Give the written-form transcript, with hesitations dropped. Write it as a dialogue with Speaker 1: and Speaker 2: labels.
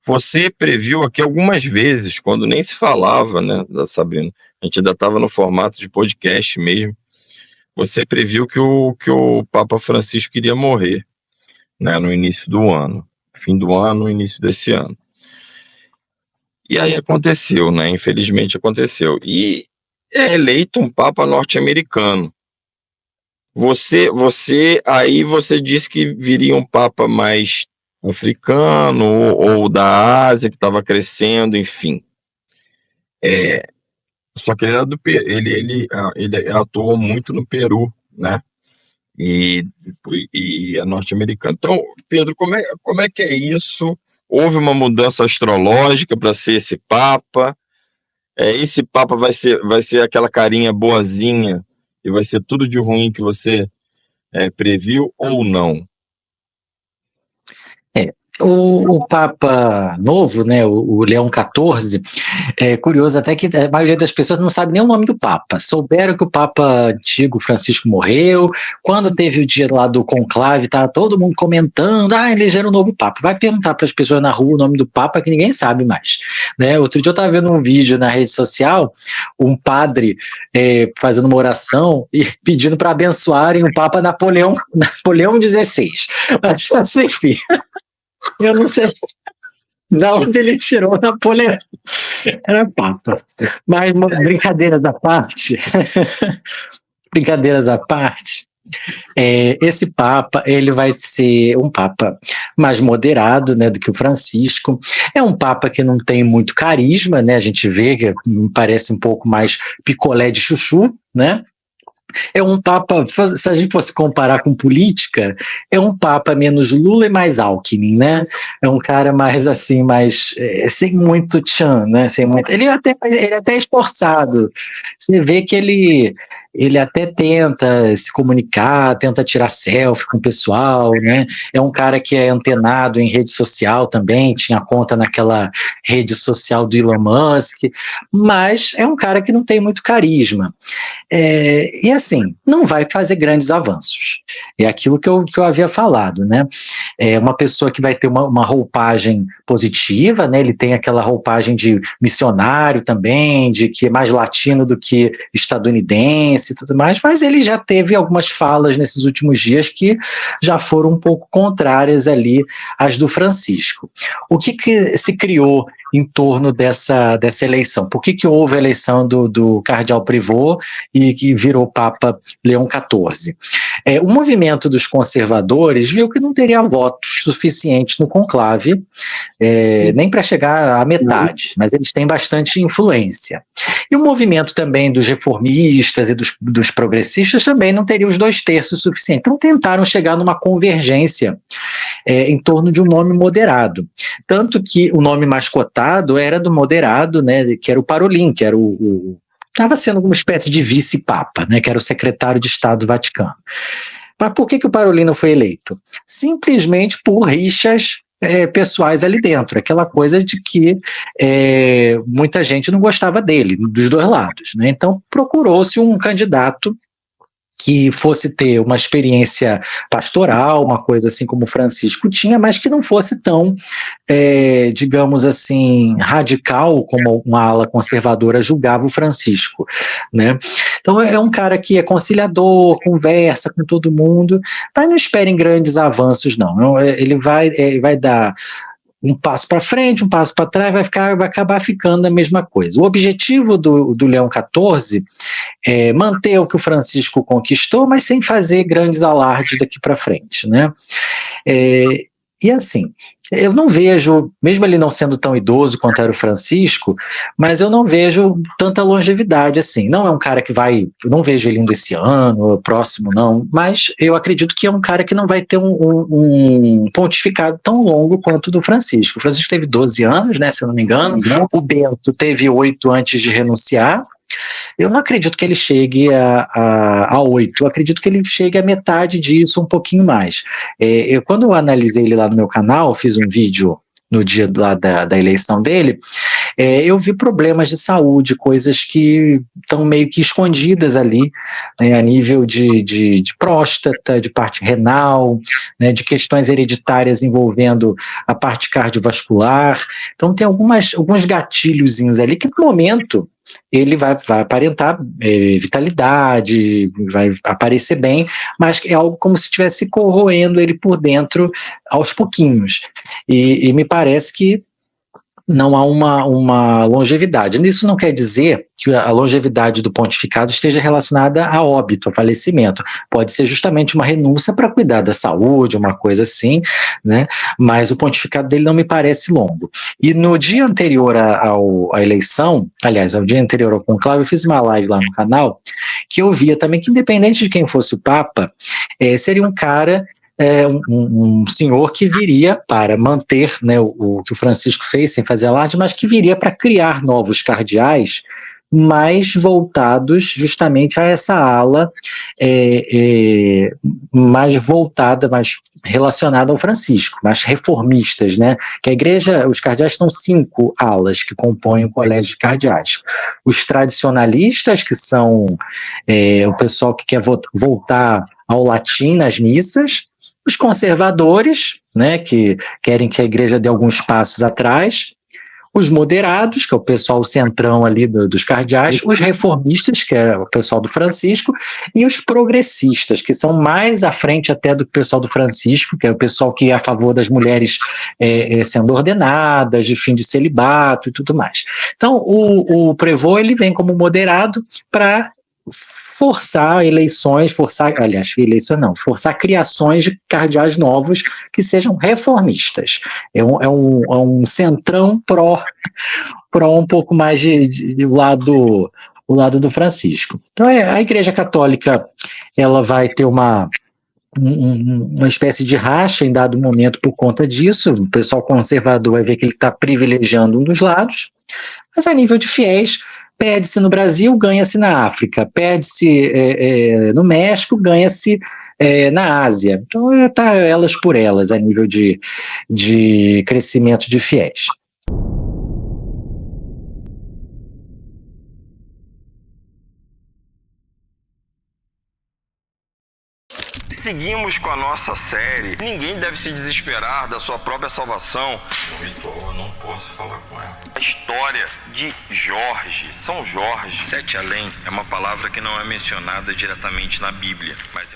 Speaker 1: você previu aqui algumas vezes, quando nem se falava, né, da Sabrina, a gente ainda estava no formato de podcast mesmo, você previu que o Papa Francisco iria morrer, né, no início do ano, fim do ano, início desse ano. E aí aconteceu, né, infelizmente aconteceu. E é eleito um Papa norte-americano. Você disse que viria um Papa mais africano ou da Ásia, que estava crescendo, enfim. Só que ele era ele atuou muito no Peru, né? E é norte-americano. Então, Pedro, como é que é isso? Houve uma mudança astrológica para ser esse Papa? Esse Papa vai ser aquela carinha boazinha e vai ser tudo de ruim que você previu ou não?
Speaker 2: O Papa novo, né, o Leão XIV, é curioso até que a maioria das pessoas não sabe nem o nome do Papa. Souberam que o Papa antigo, Francisco, morreu. Quando teve o dia lá do conclave, tá todo mundo comentando, elegeram um novo Papa. Vai perguntar para as pessoas na rua o nome do Papa que ninguém sabe mais. Né? Outro dia eu estava vendo um vídeo na rede social, um padre fazendo uma oração e pedindo para abençoarem o Papa Napoleão XVI. Mas, enfim... Eu não sei de onde ele tirou Napoleão. Era Papa. Mas, brincadeiras à parte, esse Papa, ele vai ser um Papa mais moderado, né, do que o Francisco. É um Papa que não tem muito carisma, né, a gente vê que parece um pouco mais picolé de chuchu, né? É um Papa, se a gente fosse comparar com política, é um Papa menos Lula e mais Alckmin, né? É um cara mais assim, sem muito tchan, né? Ele é até esforçado. Você vê que ele até tenta se comunicar, tenta tirar selfie com o pessoal, né? É um cara que é antenado em rede social também, tinha conta naquela rede social do Elon Musk, mas é um cara que não tem muito carisma. E assim, não vai fazer grandes avanços. É aquilo que eu havia falado, né? É uma pessoa que vai ter uma roupagem positiva, né? Ele tem aquela roupagem de missionário também, de que é mais latino do que estadunidense e tudo mais, mas ele já teve algumas falas nesses últimos dias que já foram um pouco contrárias ali às do Francisco. O que se criou em torno dessa eleição? Por que houve a eleição do cardeal Privot e que virou Papa Leão XIV? O movimento dos conservadores viu que não teria votos suficientes no conclave, nem para chegar à metade, mas eles têm bastante influência. E o movimento também dos reformistas e dos progressistas também não teria os 2/3 suficientes. Então tentaram chegar numa convergência em torno de um nome moderado. Tanto que o nome mais cotado era do moderado, né, que era o Parolin, que era estava sendo uma espécie de vice-papa, né, que era o secretário de Estado do Vaticano. Mas por que o Parolin não foi eleito? Simplesmente por rixas pessoais ali dentro, aquela coisa de que muita gente não gostava dele, dos dois lados, né? Então procurou-se um candidato que fosse ter uma experiência pastoral, uma coisa assim como o Francisco tinha, mas que não fosse tão, digamos assim, radical como uma ala conservadora julgava o Francisco, né? Então é um cara que é conciliador, conversa com todo mundo, mas não esperem grandes avanços, não. Ele vai dar um passo para frente, um passo para trás, vai acabar ficando a mesma coisa. O objetivo do Leão XIV é manter o que o Francisco conquistou, mas sem fazer grandes alardes daqui para frente, né? E assim, eu não vejo, mesmo ele não sendo tão idoso quanto era o Francisco, mas eu não vejo tanta longevidade assim. Não é um cara que eu não vejo ele indo esse ano, ou próximo não, mas eu acredito que é um cara que não vai ter um pontificado tão longo quanto o do Francisco. O Francisco teve 12 anos, né, se eu não me engano, o Bento teve 8 antes de renunciar. Eu não acredito que ele chegue a 8, eu acredito que ele chegue a metade disso, um pouquinho mais. Quando eu analisei ele lá no meu canal, fiz um vídeo no dia lá da eleição dele, eu vi problemas de saúde, coisas que estão meio que escondidas ali, né, a nível de próstata, de parte renal, né, de questões hereditárias envolvendo a parte cardiovascular. Então tem alguns gatilhozinhos ali que no momento ele vai aparentar vitalidade, vai aparecer bem, mas é algo como se estivesse corroendo ele por dentro aos pouquinhos. E me parece que não há uma longevidade. Isso não quer dizer que a longevidade do pontificado esteja relacionada a óbito, a falecimento. Pode ser justamente uma renúncia para cuidar da saúde, uma coisa assim, né? Mas o pontificado dele não me parece longo. E no dia anterior à eleição, aliás, ao dia anterior ao conclave, eu fiz uma live lá no canal, que eu via também que, independente de quem fosse o Papa, seria um cara, um senhor que viria para manter, né, o que o Francisco fez sem fazer alarde, mas que viria para criar novos cardeais mais voltados justamente a essa ala mais voltada, mais relacionada ao Francisco, mais reformistas, né? Que a igreja, os cardeais são 5 alas que compõem o colégio de cardeais. Os tradicionalistas, que são o pessoal que quer voltar ao latim nas missas, os conservadores, né, que querem que a igreja dê alguns passos atrás, os moderados, que é o pessoal centrão ali dos cardeais, os reformistas, que é o pessoal do Francisco, e os progressistas, que são mais à frente até do pessoal do Francisco, que é o pessoal que é a favor das mulheres sendo ordenadas, de fim de celibato e tudo mais. Então, o Prévost, ele vem como moderado para forçar criações de cardeais novos que sejam reformistas. É um centrão pró um pouco mais o lado do Francisco. Então, a Igreja Católica, ela vai ter uma espécie de racha em dado momento por conta disso. O pessoal conservador vai ver que ele está privilegiando um dos lados, mas a nível de fiéis, perde-se no Brasil, ganha-se na África, perde-se no México, ganha-se na Ásia. Então está elas por elas a nível de crescimento de fiéis.
Speaker 1: Seguimos com a nossa série. Ninguém deve se desesperar da sua própria salvação. Eu não posso falar com ela. A história de Jorge, São Jorge, Sete Além, é uma palavra que não é mencionada diretamente na Bíblia, mas